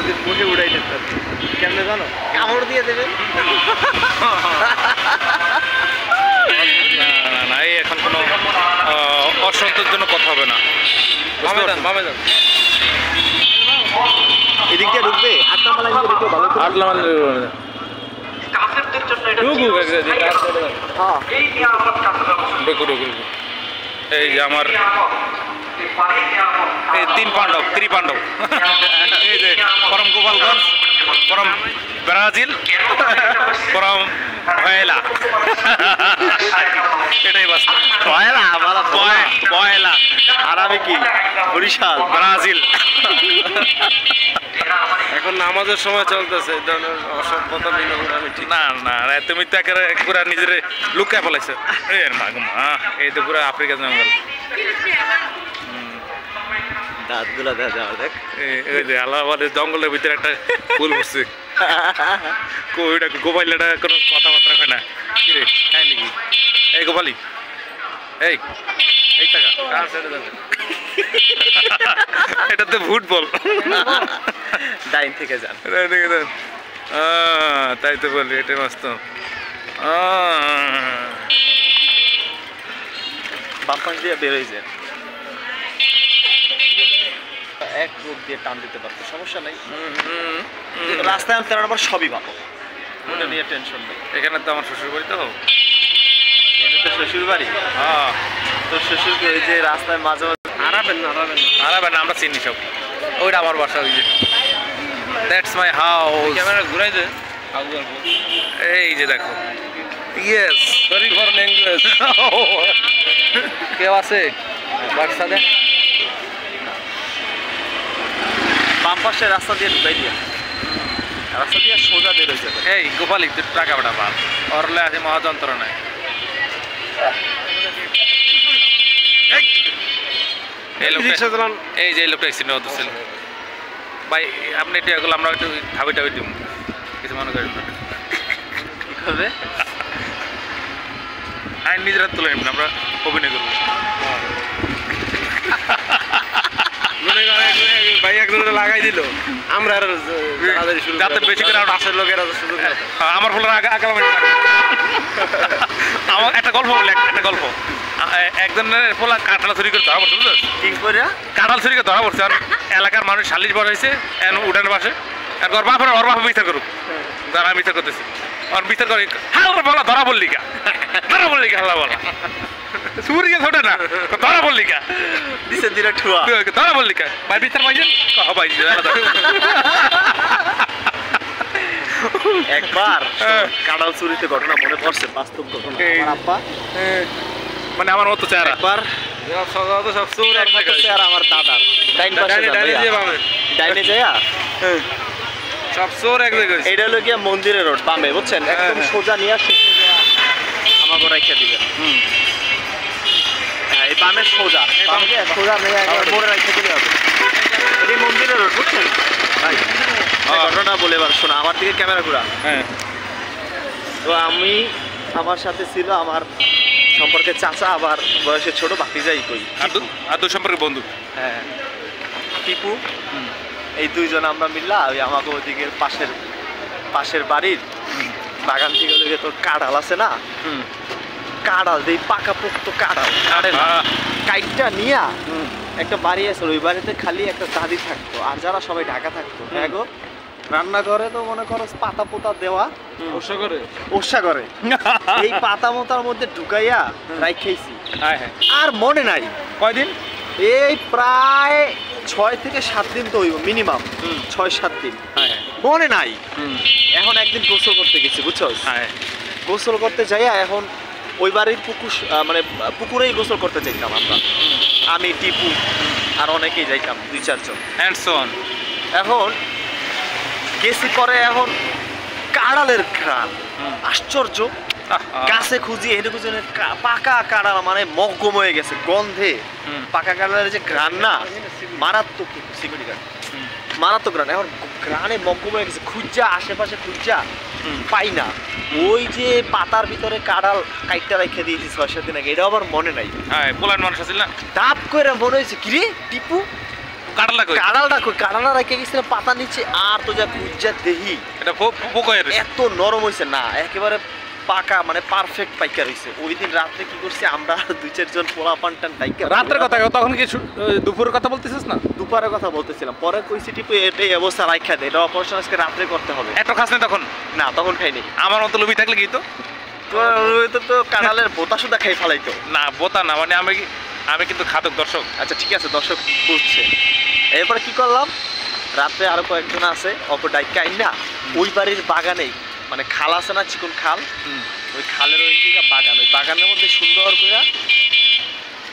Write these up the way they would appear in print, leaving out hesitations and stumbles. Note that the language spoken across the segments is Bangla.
যদি মুখে উড়াই দিতে কেমনে জানো কামড় দিয়ে দেবেন না এখন কোনো অসন্তোষজনক কথা হবে না এদিক দিয়ে ঢুকবে 8 নম্বর লাইন দিয়ে ঢুকবে ভালো 8 নম্বর এই যে আমার এই 3 পাণ্ডব ত্রিপাণ্ডব এই যে পরম গোপালগঞ্জ পরম ব্রাজিল পরম ভয়লা এটাই বাস্তব ভয়লা বলা ভয়লা আর আমি কি বরিশাল ব্রাজিল এখন নামাজের সময় চলতেছে এই ধরনের অসভ্যতা বিনোদন আমি ঠিক না না তুমি তো একেবারে পুরা নিজের লুকায় ফেলাইছো এই তো পুরা আফ্রিকা জঙ্গল দাঁতগুলা দেখা যাও দেখ এই যে আলাহাবাদের জঙ্গলের ভিতরে একটা ফুল বসছে ওইটা গোপালিটা কোনো কথাবার্তা হয় না কি রে হ্যাঁ নাকি এই গোপালি এই টাকা কার ছেড়ে যাবে এটা তো ফুটবল ডাইন থেকে যান তাই তো বলি এটা মস্ত বাম পাশ দিয়ে বেরোয় যায় এক রোগ দিয়ে টান দিতে পারতো সমস্যা নাই রাস্তায় আমি 13 নম্বর সবই পাবো ওটা নিয়ে টেনশন নেই এখানে তো আমার শ্বশুর বাড়ি তো এখানে তো শ্বশুর বাড়ি হ্যাঁ তোর শ্বশুরকে ওই যে রাস্তায় মাঝে মাঝে হারাবেন না আমরা চিনি সব ওইটা আমার বাসা ওই যে দ্যাটস মাই হাউস ক্যামেরা ঘুরাই দে এই যে দেখো ইয়েস সরি ফর ল্যাঙ্গুয়েজ কেউ আছে বাক্সাতে বাম পাশে রাস্তা দিয়ে ঢুকাই দিয়া রাস্তা দিয়ে সোজা বেরোয় যাবে এই গোপালি তুই টাকা পাঠা পাল অরলে আছে মহা যন্ত্রণায় এই যে এই লোকটা এক্সিডেন্ট হতেছিল ভাই আপনি একটু এগুলো আমরা একটু ঠাবি দিব কিছু মনে করেন না কি করবে আইন নিজেরা তুলে নেবেন আমরা অভিনয় করবো ভাই একজনে লাগাই দিল আমরা যাতে বেশি করে পাশের লোকেরা সুযোগ আমার ফলে আগাম আমার একটা গল্প বলি একটা গল্প একজনের ফলে কাঁঠাল চুরি করে ধরা পড়ছে বুঝলো কি করে কাঁঠাল চুরি করে ধরা পড়ছে আর এলাকার মানুষ সালিশ বসাইছে উঠানের পাশে আর ওর বাপ বিচার করুক যারা বিচার করতেছে আর বিচার করে হাল্লা বলা ধরা বললি কা হাল্লা বলা চুরি গেছে ওটা না ধরা বললি কা দিছে দিলে ঠুয়া ধরা বললি কা ভাই বিচার পাইছেন পাইছি একবার কাঁঠাল চুরিতে ঘটনা মনে পড়ছে বাস্তব ঘটনা আমার আব্বা মানে আমার মতো চেহারা একবার সব চোর এক চেহারা আমার দাদার ডাইন পাশে ডাইনে যাইয়া সব চোর এক জায়গায় এটা হলো গিয়া মন্দিরের রোড বামে বুঝছেন একদম সোজা নিয়ে আসে আমাকে রাখিয়া দিবেন হ্যাঁ এই বামের সোজা সোজা নিয়ে মোড়ে রাখিয়া দিলে হবে এটি মন্দিরের রোড বুঝছেন ভাই ঘটনা বলে এবার শোনা আমার দিকে ক্যামেরা ঘোরা হ্যাঁ তো আমি আমার সাথে ছিল আমার সম্পর্কে চাচা আবার বয়সে ছোট ভাতিজাই কই আর দুই সম্পর্কে বন্ধু হ্যাঁ টিপু এই দুইজন আমরা মিললা ওই আমাকে ওদিকের পাশের বাড়ির বাগান থেকে ওদিকে তোর কাঁঠাল আছে না কাঁঠাল এই পাকা পোক্ত কাঁঠাল কাইটটা নিয়া একটা বাড়ি আছে ওই বাড়িতে খালি একটা দাদি থাকতো আর যারা সবাই ঢাকা থাকতো গো রান্না করে তো মনে করো পাতা পোতা দেওয়া ওষা করে এই পাতা মোতার মধ্যে ঢুকাইয়া রাইখাইছি আর মনে নাই কয়দিন এই প্রায় 6 থেকে 7 দিন তো হইব মিনিমাম 6-7 দিন মনে নাই এখন একদিন গোসল করতে গেছি বুঝছো গোসল করতে যাইয়া এখন ওই বাড়ির পুকুর মানে পুকুরেই গোসল করতে চাইতাম আমরা আমি টিপু আর অনেকেই যাইতাম 2-4 জন হ্যান্ডসন এখন গেছি পরে এখন কাঁড়ালের ঘ্রাণ আশ্চর্য গাছে খুঁজি এনে খুঁজি পাকা কাঁড়াল মানে মগ্গম হয়ে গেছে গন্ধে পাকা কাঁড়ালের যে ঘ্রাণ না মারাত্মক সিকিউরিটি গার্ড মারাত্মক ঘ্রাণ এখন ঘ্রাণে মগ্গম হয়ে গেছে খুঁজা আশেপাশে খুঁজা পাই না ওই যে পাতার ভিতরে কাঁড়াল কাইটটা রেখে দিয়েছি 6-7 দিন আগে এটা আবার মনে নাই পোলার মানুষ আছিল না ডাব করে মনে হয়েছে কিরে টিপু কাটালা কই কাঁড়ালটা কই, কাঁড়ালটা রেখে গেছিলাম পাতা নিচে, আর তো যা খুঁজা দেহি এটা পোক হয়ে রয়েছে। এত নরম হয়েছে না, একেবারে পাকা মানে পারফেক্ট পাইকা রয়েছে। ওই দিন রাত্রে কি করছি আমরা 2-4 জন পোলা পান্টান পাইকা, রাতের কথা তখন কি দুপুরের কথা বলতেছিস না? দুপুরের কথা বলতেছিলাম। পরে কইছি টিপু এটাই অবস্থা রাখা দেয়, এটা অপারেশন আজকে রাত্রে করতে হবে। এত খাস না তখন? না তখন খাইনি। আমার মতো লোভি থাকলে কি তো তো কাঁড়ালের বোতা সুদা খাই ফেলাইতো। না বোতা না, মানে আমি কিন্তু খাদক দর্শক। আচ্ছা ঠিক আছে, দর্শক বুঝছে। এরপরে কি করলাম, রাত্রে আরো কয়েকজন আছে অপর ডাইকা আইনা ওই বাড়ির বাগানেই, মানে খাল আছে না, চিকন খাল, ওই খালের ওই দিকে বাগান, ওই বাগানের মধ্যে সুন্দর করে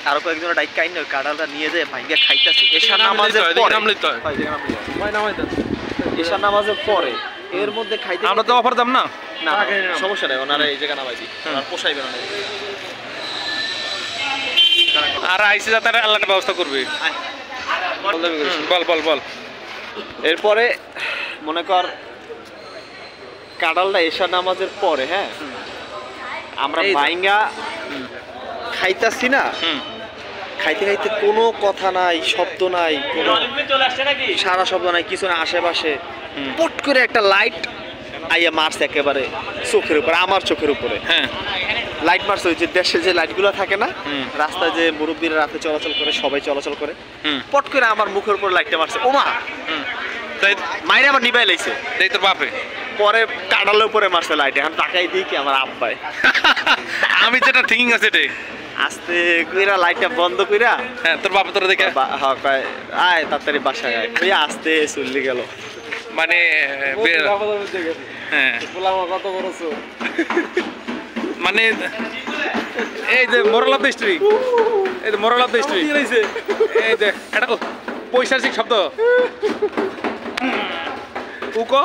আরো কয়েকজন ডাইকা আইনা ওই কাঁড়ালটা নিয়ে যায় ভাইঙ্গা খাইতেছে। এশা নামাজের পরে, এশা নামাজের পরে এর মধ্যে খাইতে আমরা তো অফার দাম না, না সমস্যা নেই, ওনারা এই জায়গা নামাই দিই, আর পোষাইবে না। আর আইসি যাতে আল্লাহটা ব্যবস্থা করবে। বল বল বল। এরপরে মনে কর কাঁড়ালটা এশা নামাজের পরে, হ্যাঁ আমরা ভাইঙ্গা খাইতাছি না, খাইতে খাইতে কোনো কথা নাই, শব্দ নাই, কোনো সারা শব্দ নাই, কিছু না, আশেপাশে পট করে একটা লাইট আইয়া মারছে একেবারে চোখের উপরে, আমার চোখের উপরে। হ্যাঁ লাইট মারছে, ওই যে দেশের যে লাইটগুলো থাকে না রাস্তায়, যে মুরব্বীরা রাতে চলাচল করে, সবাই চলাচল করে, পট করে আমার মুখের উপর লাইটটা মারছে। ওমা তাই মাইরে আবার নিবাই লাইছে, তাই তোর বাপে পরে কাঁড়ালের উপরে মারছে লাইট। এখন তাকাই দিই কি আমার আব্বাই, আমি যেটা থিঙ্কিং আছে এটাই আস্তে কইরা লাইটটা বন্ধ কইরা, হ্যাঁ তোর বাপে তোরা দেখে হ্যাঁ কয় আয় তাড়াতাড়ি বাসায় আয়, ওই আস্তে চলে গেল। মানে হ্যাঁ কত বড় চোখ। মানে এই যে মোরাল অফ দ্য হিস্ট্রি, এই যে মোরাল অফ দ্য হিস্ট্রি, এই যে এটা পৈশাচিক শব্দ উকো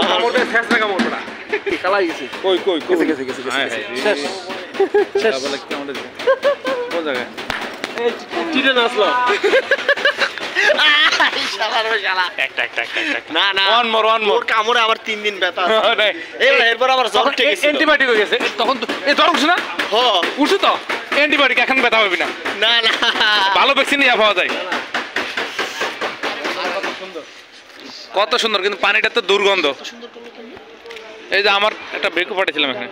কামড়ে ফেস না কামড় না কালাই গেছে। কই কই গেছে গেছে গেছে হ্যাঁ গেছে হ্যাঁ শেষ শেষ। বলে কামড়ে কোন জায়গায় এই চিটে নাচলো। না না ওয়ান মোর ওর কামড়ে আবার 3 দিন ব্যথা আছে। নাই এরপর আবার জ্বর ঠিক আছে, অ্যান্টিবায়োটিক হয়ে গেছে তখন তো এই জ্বর উঠছে না, হ উঠছে তো অ্যান্টিবায়োটিক, এখন ব্যথা হবে না, না না ভালো ভ্যাকসিন নিয়ে পাওয়া যায়। কত সুন্দর, কিন্তু পানিটা তো দুর্গন্ধ। এই যে আমার একটা বেকু পাঠিয়েছিলাম এখানে।